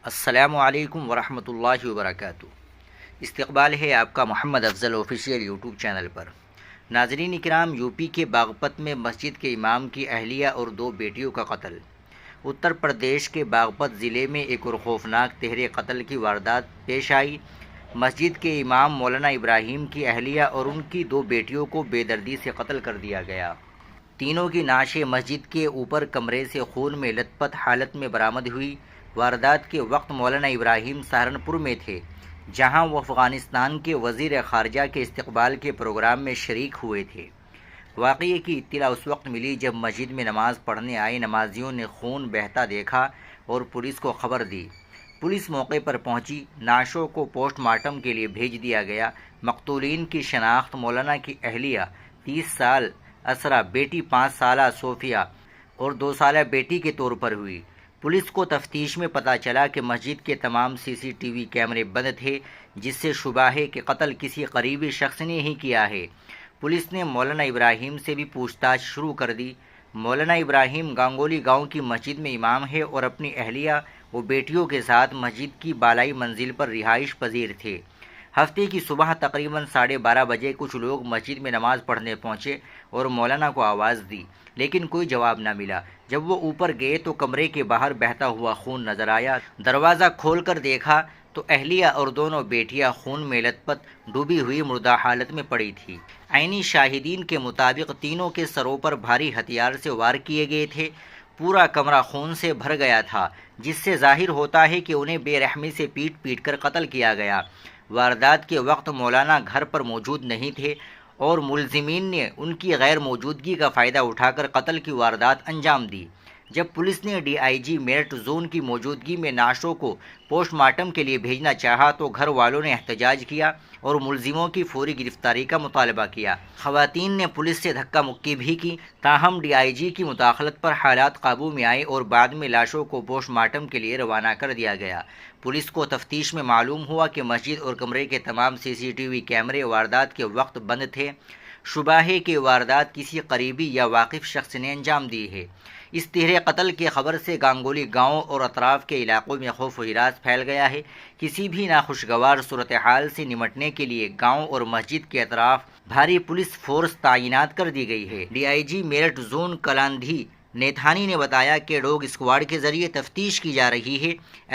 السلام علیکم ورحمۃ اللہ وبرکاتہ۔ استقبال ہے آپ کا محمد افضل آفیشیل یوٹیوب چینل پر۔ ناظرین اکرام، یو پی کے باغپت میں مسجد کے امام کی اہلیہ اور 2 بیٹیوں کا قتل۔ اتر پردیش کے باغپت ضلع میں ایک اور خوفناک تہر قتل کی واردات پیش آئی۔ مسجد کے امام مولانا ابراہیم کی اہلیہ اور ان کی 2 بیٹیوں کو بے دردی سے قتل کر دیا گیا۔ تینوں کی نعشیں مسجد کے اوپر کمرے سے خون میں لت پت حالت میں برآمد ہوئی۔ واردات کے وقت مولانا ابراہیم سہارنپور میں تھے، جہاں وہ افغانستان کے وزیر خارجہ کے استقبال کے پروگرام میں شریک ہوئے تھے۔ واقعے کی اطلاع اس وقت ملی جب مسجد میں نماز پڑھنے آئے نمازیوں نے خون بہتا دیکھا اور پولیس کو خبر دی۔ پولیس موقع پر پہنچی، نعشوں کو پوسٹ مارٹم کے لیے بھیج دیا گیا۔ مقتولین کی شناخت مولانا کی اہلیہ 30 سال اسرا، بیٹی 5 سالہ صوفیہ اور 2 سالہ بیٹی کے طور پر ہوئی۔ پولیس کو تفتیش میں پتہ چلا کہ مسجد کے تمام CCTV کیمرے بند تھے، جس سے شبہ ہے کہ قتل کسی قریبی شخص نے ہی کیا ہے۔ پولیس نے مولانا ابراہیم سے بھی پوچھ تاچھ شروع کر دی۔ مولانا ابراہیم گانگولی گاؤں کی مسجد میں امام ہے اور اپنی اہلیہ و بیٹیوں کے ساتھ مسجد کی بالائی منزل پر رہائش پذیر تھے۔ ہفتے کی صبح تقریباً 12:30 بجے کچھ لوگ مسجد میں نماز پڑھنے پہنچے اور مولانا کو آواز دی، لیکن کوئی جواب نہ ملا۔ جب وہ اوپر گئے تو کمرے کے باہر بہتا ہوا خون نظر آیا۔ دروازہ کھول کر دیکھا تو اہلیہ اور دونوں بیٹیاں خون میں لت پت ڈوبی ہوئی مردہ حالت میں پڑی تھی۔ عینی شاہدین کے مطابق تینوں کے سروں پر بھاری ہتھیار سے وار کیے گئے تھے۔ پورا کمرہ خون سے بھر گیا تھا، جس سے ظاہر ہوتا ہے کہ انہیں بے رحمی سے پیٹ پیٹ کر قتل کیا گیا۔ واردات کے وقت مولانا گھر پر موجود نہیں تھے اور ملزمین نے ان کی غیر موجودگی کا فائدہ اٹھا کر قتل کی واردات انجام دی۔ جب پولیس نے DIG میرٹھ زون کی موجودگی میں نعشوں کو پوسٹ مارٹم کے لیے بھیجنا چاہا تو گھر والوں نے احتجاج کیا اور ملزموں کی فوری گرفتاری کا مطالبہ کیا۔ خواتین نے پولیس سے دھکا مکی بھی کی، تاہم DIG کی مداخلت پر حالات قابو میں آئے اور بعد میں لاشوں کو پوسٹ مارٹم کے لیے روانہ کر دیا گیا۔ پولیس کو تفتیش میں معلوم ہوا کہ مسجد اور کمرے کے تمام CCTV کیمرے واردات کے وقت بند تھے۔ شبہ ہے کہ واردات کسی قریبی یا واقف شخص نے انجام دی ہے۔ اس تہر قتل کی خبر سے گانگولی گاؤں اور اطراف کے علاقوں میں خوف و ہراس پھیل گیا ہے۔ کسی بھی ناخوشگوار صورتحال سے نمٹنے کے لیے گاؤں اور مسجد کے اطراف بھاری پولیس فورس تعینات کر دی گئی ہے۔ DIG میرٹھ زون کلاندھی نیتھانی نے بتایا کہ ڈوگ اسکواڈ کے ذریعے تفتیش کی جا رہی ہے۔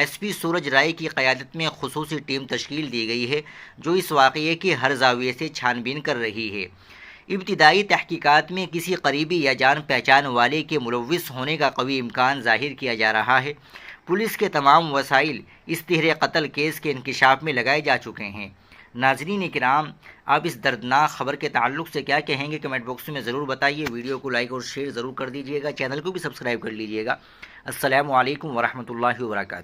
SP سورج رائے کی قیادت میں خصوصی ٹیم تشکیل دی گئی ہے، جو اس واقعے کی ہر زاویے سے چھان بین کر رہی ہے۔ ابتدائی تحقیقات میں کسی قریبی یا جان پہچان والے کے ملوث ہونے کا قوی امکان ظاہر کیا جا رہا ہے۔ پولیس کے تمام وسائل اس تہر قتل کیس کے انکشاف میں لگائے جا چکے ہیں۔ ناظرین اکرام، آپ اس دردناک خبر کے تعلق سے کیا کہیں گے؟ کمنٹ باکس میں ضرور بتائیے۔ ویڈیو کو لائک اور شیئر ضرور کر دیجیے گا، چینل کو بھی سبسکرائب کر لیجیے گا۔ السلام علیکم ورحمۃ اللہ وبرکاتہ۔